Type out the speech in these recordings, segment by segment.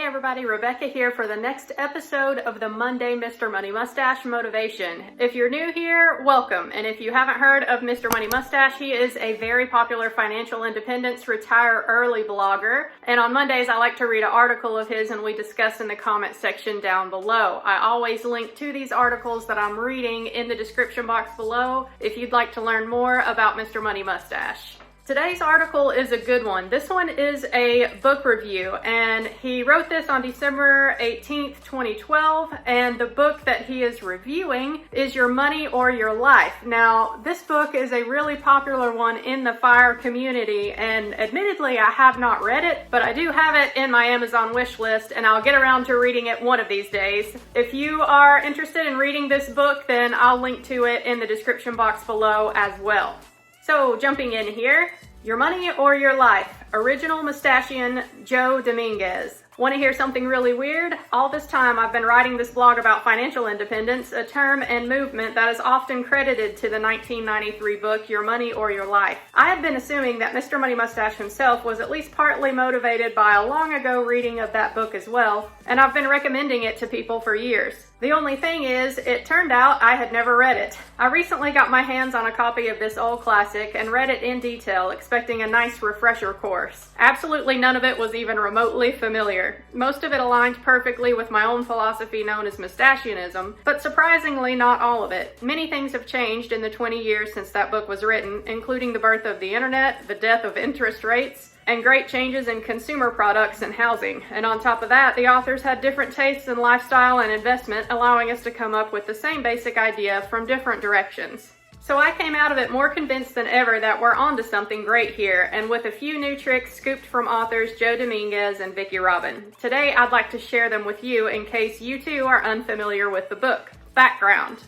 everybody, Rebecca here for the next episode of the Monday Mr. Money Mustache Motivation. If you're new here, welcome. And if you haven't heard of Mr. Money Mustache, he is a very popular financial independence retire early blogger. And on Mondays, I like to read an article of his and we discuss in the comment section down below. I always link to these articles that I'm reading in the description box below if you'd like to learn more about Mr. Money Mustache. Today's article is a good one. This one is a book review, and he wrote this on December 18th, 2012, and the book that he is reviewing is Your Money or Your Life. Now, this book is a really popular one in the FIRE community, and admittedly, I have not read it, but I do have it in my Amazon wish list, and I'll get around to reading it one of these days. If you are interested in reading this book, then I'll link to it in the description box below as well. So, jumping in here, Your Money or Your Life, original Mustachian Joe Dominguez. Want to hear something really weird? All this time I've been writing this blog about financial independence, a term and movement that is often credited to the 1993 book Your Money or Your Life. I had been assuming that Mr. Money Mustache himself was at least partly motivated by a long ago reading of that book as well, and I've been recommending it to people for years. The only thing is, it turned out I had never read it. I recently got my hands on a copy of this old classic and read it in detail, expecting a nice refresher course. Absolutely none of it was even remotely familiar. Most of it aligned perfectly with my own philosophy known as Mustachianism, but surprisingly not all of it. Many things have changed in the 20 years since that book was written, including the birth of the internet, the death of interest rates, and great changes in consumer products and housing. And on top of that, the authors had different tastes in lifestyle and investment, allowing us to come up with the same basic idea from different directions. So I came out of it more convinced than ever that we're onto something great here, and with a few new tricks scooped from authors Joe Dominguez and Vicki Robin. Today, I'd like to share them with you in case you too are unfamiliar with the book. Background.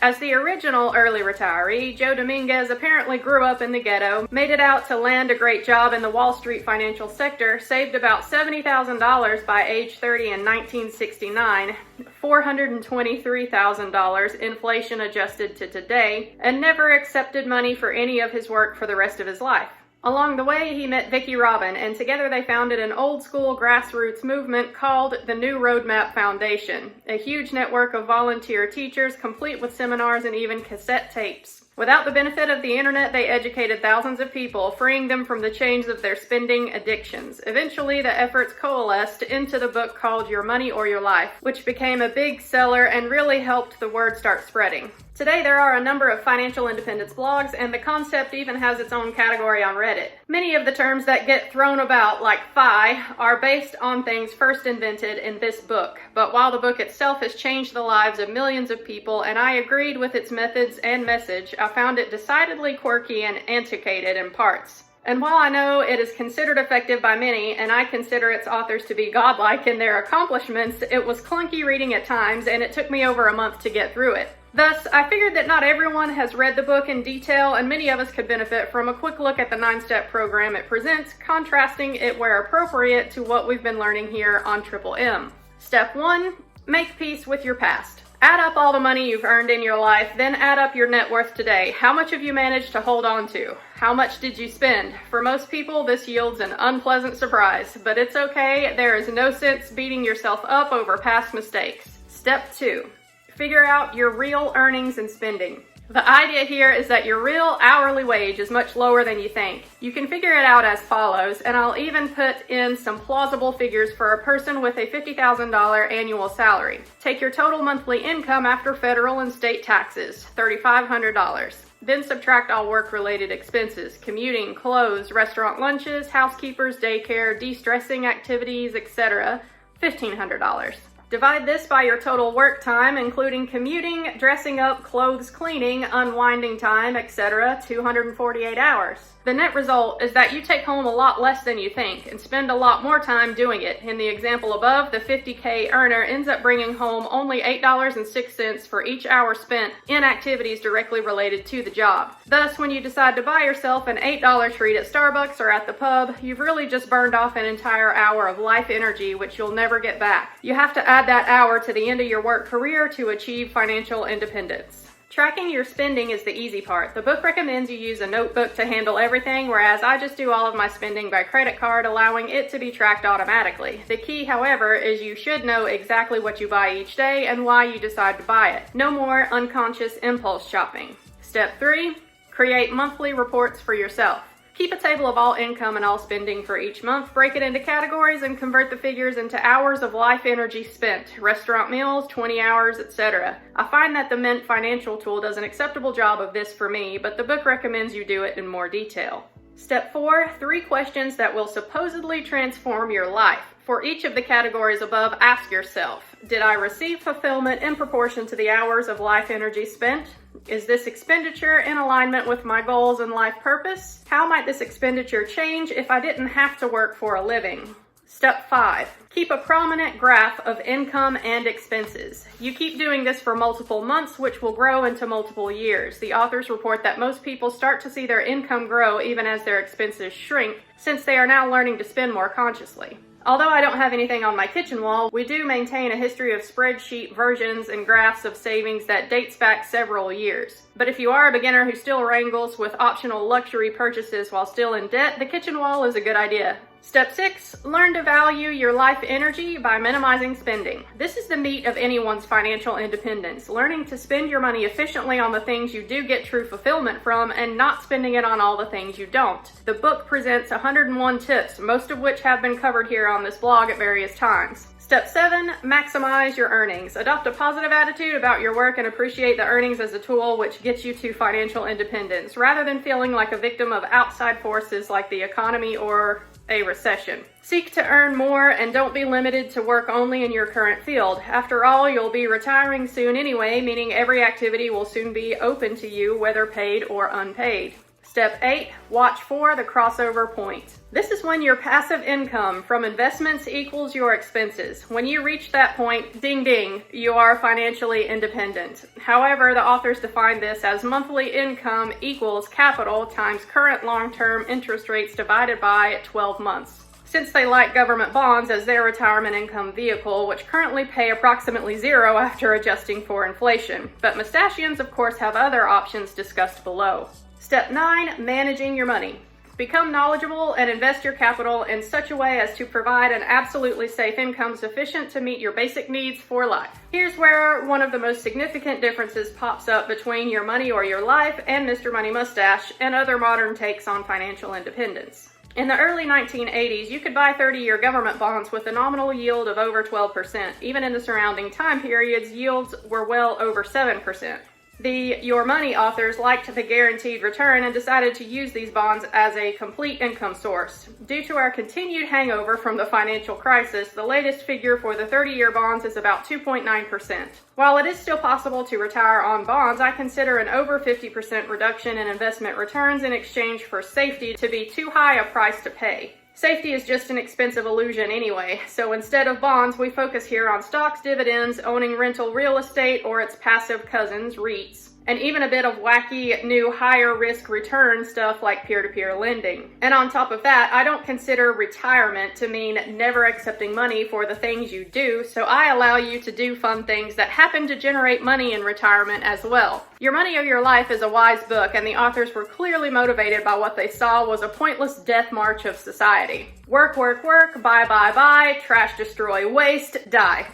As the original early retiree, Joe Dominguez apparently grew up in the ghetto, made it out to land a great job in the Wall Street financial sector, saved about $70,000 by age 30 in 1969, $423,000 inflation adjusted to today, and never accepted money for any of his work for the rest of his life. Along the way, he met Vicki Robin, and together they founded an old-school grassroots movement called the New Roadmap Foundation, a huge network of volunteer teachers complete with seminars and even cassette tapes. Without the benefit of the internet, they educated thousands of people, freeing them from the chains of their spending addictions. Eventually, the efforts coalesced into the book called Your Money or Your Life, which became a big seller and really helped the word start spreading. Today, there are a number of financial independence blogs, and the concept even has its own category on Reddit. Many of the terms that get thrown about, like FI, are based on things first invented in this book. But while the book itself has changed the lives of millions of people, and I agreed with its methods and message, I found it decidedly quirky and antiquated in parts. And while I know it is considered effective by many, and I consider its authors to be godlike in their accomplishments, it was clunky reading at times, and it took me over a month to get through it. Thus, I figured that not everyone has read the book in detail, and many of us could benefit from a quick look at the 9-step program it presents, contrasting it where appropriate to what we've been learning here on Triple M. Step 1, make peace with your past. Add up all the money you've earned in your life, then add up your net worth today. How much have you managed to hold on to? How much did you spend? For most people, this yields an unpleasant surprise, but it's okay. There is no sense beating yourself up over past mistakes. Step 2. Figure out your real earnings and spending. The idea here is that your real hourly wage is much lower than you think. You can figure it out as follows, and I'll even put in some plausible figures for a person with a $50,000 annual salary. Take your total monthly income after federal and state taxes, $3,500. Then subtract all work-related expenses, commuting, clothes, restaurant lunches, housekeepers, daycare, de-stressing activities, etc., $1,500. Divide this by your total work time, including commuting, dressing up, clothes cleaning, unwinding time, etc., 248 hours. The net result is that you take home a lot less than you think and spend a lot more time doing it. In the example above, the $50K earner ends up bringing home only $8.06 for each hour spent in activities directly related to the job. Thus, when you decide to buy yourself an $8 treat at Starbucks or at the pub, you've really just burned off an entire hour of life energy, which you'll never get back. You have to add that hour to the end of your work career to achieve financial independence. Tracking your spending is the easy part. The book recommends you use a notebook to handle everything, whereas I just do all of my spending by credit card, allowing it to be tracked automatically. The key, however, is you should know exactly what you buy each day and why you decide to buy it. No more unconscious impulse shopping. Step 3, create monthly reports for yourself. Keep a table of all income and all spending for each month, break it into categories, and convert the figures into hours of life energy spent, restaurant meals, 20 hours, etc. I find that the Mint financial tool does an acceptable job of this for me, but the book recommends you do it in more detail. Step 4, 3 questions that will supposedly transform your life. For each of the categories above, ask yourself, did I receive fulfillment in proportion to the hours of life energy spent? Is this expenditure in alignment with my goals and life purpose? How might this expenditure change if I didn't have to work for a living? Step 5, keep a prominent graph of income and expenses. You keep doing this for multiple months, which will grow into multiple years. The authors report that most people start to see their income grow even as their expenses shrink, since they are now learning to spend more consciously. Although I don't have anything on my kitchen wall, we do maintain a history of spreadsheet versions and graphs of savings that dates back several years. But if you are a beginner who still wrangles with optional luxury purchases while still in debt, the kitchen wall is a good idea. Step 6, learn to value your life energy by minimizing spending. This is the meat of anyone's financial independence, learning to spend your money efficiently on the things you do get true fulfillment from and not spending it on all the things you don't. The book presents 101 tips, most of which have been covered here on this blog at various times. Step 7, maximize your earnings. Adopt a positive attitude about your work and appreciate the earnings as a tool which gets you to financial independence, rather than feeling like a victim of outside forces like the economy or a recession. Seek to earn more and don't be limited to work only in your current field. After all, you'll be retiring soon anyway, meaning every activity will soon be open to you, whether paid or unpaid. Step 8, watch for the crossover point. This is when your passive income from investments equals your expenses. When you reach that point, ding ding, you are financially independent. However, the authors define this as monthly income equals capital times current long-term interest rates divided by 12 months. Since they like government bonds as their retirement income vehicle, which currently pay approximately zero after adjusting for inflation. But Mustachians, of course, have other options discussed below. Step 9, managing your money. Become knowledgeable and invest your capital in such a way as to provide an absolutely safe income sufficient to meet your basic needs for life. Here's where one of the most significant differences pops up between Your Money or Your Life and Mr. Money Mustache and other modern takes on financial independence. In the early 1980s, you could buy 30-year government bonds with a nominal yield of over 12%. Even in the surrounding time periods, yields were well over 7%. The Your Money authors liked the guaranteed return and decided to use these bonds as a complete income source. Due to our continued hangover from the financial crisis, the latest figure for the 30-year bonds is about 2.9%. While it is still possible to retire on bonds, I consider an over 50% reduction in investment returns in exchange for safety to be too high a price to pay. Safety is just an expensive illusion anyway, so instead of bonds, we focus here on stocks, dividends, owning rental real estate or its passive cousins, REITs, and even a bit of wacky new higher risk return stuff like peer-to-peer lending. And on top of that, I don't consider retirement to mean never accepting money for the things you do, so I allow you to do fun things that happen to generate money in retirement as well. Your Money or Your Life is a wise book, and the authors were clearly motivated by what they saw was a pointless death march of society. Work, work, work, buy, buy, buy, trash, destroy, waste, die.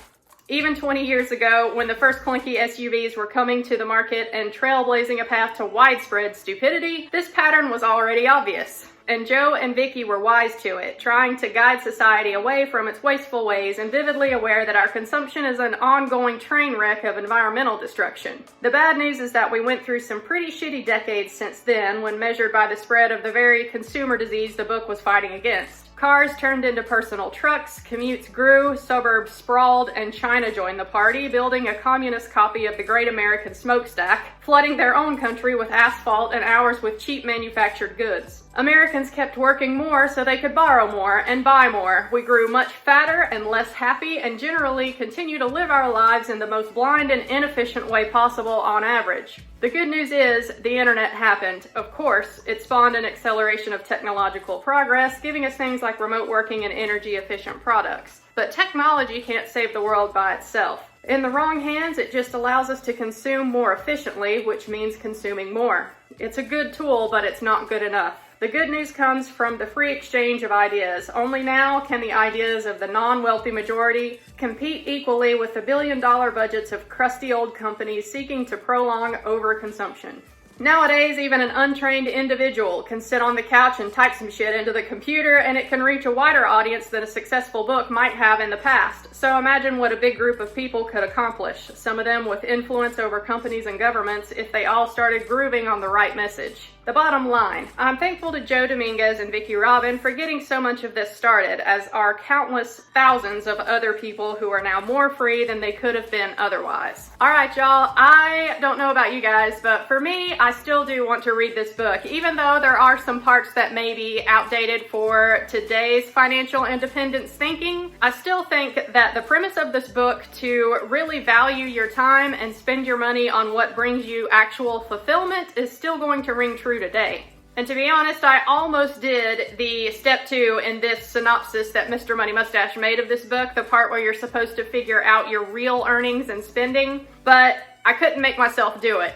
Even 20 years ago, when the first clunky SUVs were coming to the market and trailblazing a path to widespread stupidity, this pattern was already obvious. And Joe and Vicky were wise to it, trying to guide society away from its wasteful ways and vividly aware that our consumption is an ongoing train wreck of environmental destruction. The bad news is that we went through some pretty shitty decades since then, when measured by the spread of the very consumer disease the book was fighting against. Cars turned into personal trucks, commutes grew, suburbs sprawled, and China joined the party, building a communist copy of the Great American Smokestack, flooding their own country with asphalt and ours with cheap manufactured goods. Americans kept working more so they could borrow more and buy more. We grew much fatter and less happy and generally continue to live our lives in the most blind and inefficient way possible on average. The good news is the internet happened. Of course, it spawned an acceleration of technological progress, giving us things like remote working and energy efficient products. But technology can't save the world by itself. In the wrong hands, it just allows us to consume more efficiently, which means consuming more. It's a good tool, but it's not good enough. The good news comes from the free exchange of ideas. Only now can the ideas of the non-wealthy majority compete equally with the billion-dollar budgets of crusty old companies seeking to prolong overconsumption. Nowadays, even an untrained individual can sit on the couch and type some shit into the computer, and it can reach a wider audience than a successful book might have in the past. So imagine what a big group of people could accomplish, some of them with influence over companies and governments, if they all started grooving on the right message. The bottom line, I'm thankful to Joe Dominguez and Vicki Robin for getting so much of this started, as are countless thousands of other people who are now more free than they could have been otherwise. All right, y'all, I don't know about you guys, but for me, I still do want to read this book, even though there are some parts that may be outdated for today's financial independence thinking. I still think that the premise of this book to really value your time and spend your money on what brings you actual fulfillment is still going to ring true today. And to be honest, I almost did the step 2 in this synopsis that Mr. Money Mustache made of this book, the part where you're supposed to figure out your real earnings and spending, but I couldn't make myself do it.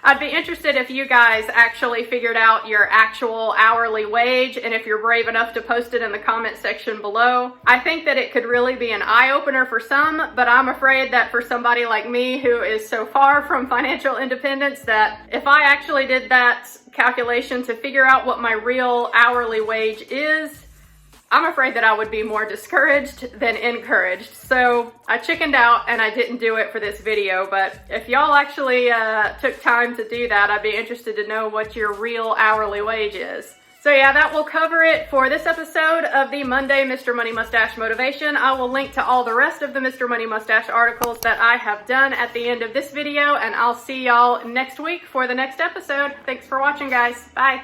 I'd be interested if you guys actually figured out your actual hourly wage, and if you're brave enough to post it in the comment section below. I think that it could really be an eye-opener for some, but I'm afraid that for somebody like me who is so far from financial independence, that if I actually did that calculation to figure out what my real hourly wage is, I'm afraid that I would be more discouraged than encouraged. So I chickened out and I didn't do it for this video, but if y'all actually took time to do that, I'd be interested to know what your real hourly wage is. So yeah, that will cover it for this episode of the Monday Mr. Money Mustache Motivation. I will link to all the rest of the Mr. Money Mustache articles that I have done at the end of this video, and I'll see y'all next week for the next episode. Thanks for watching, guys. Bye.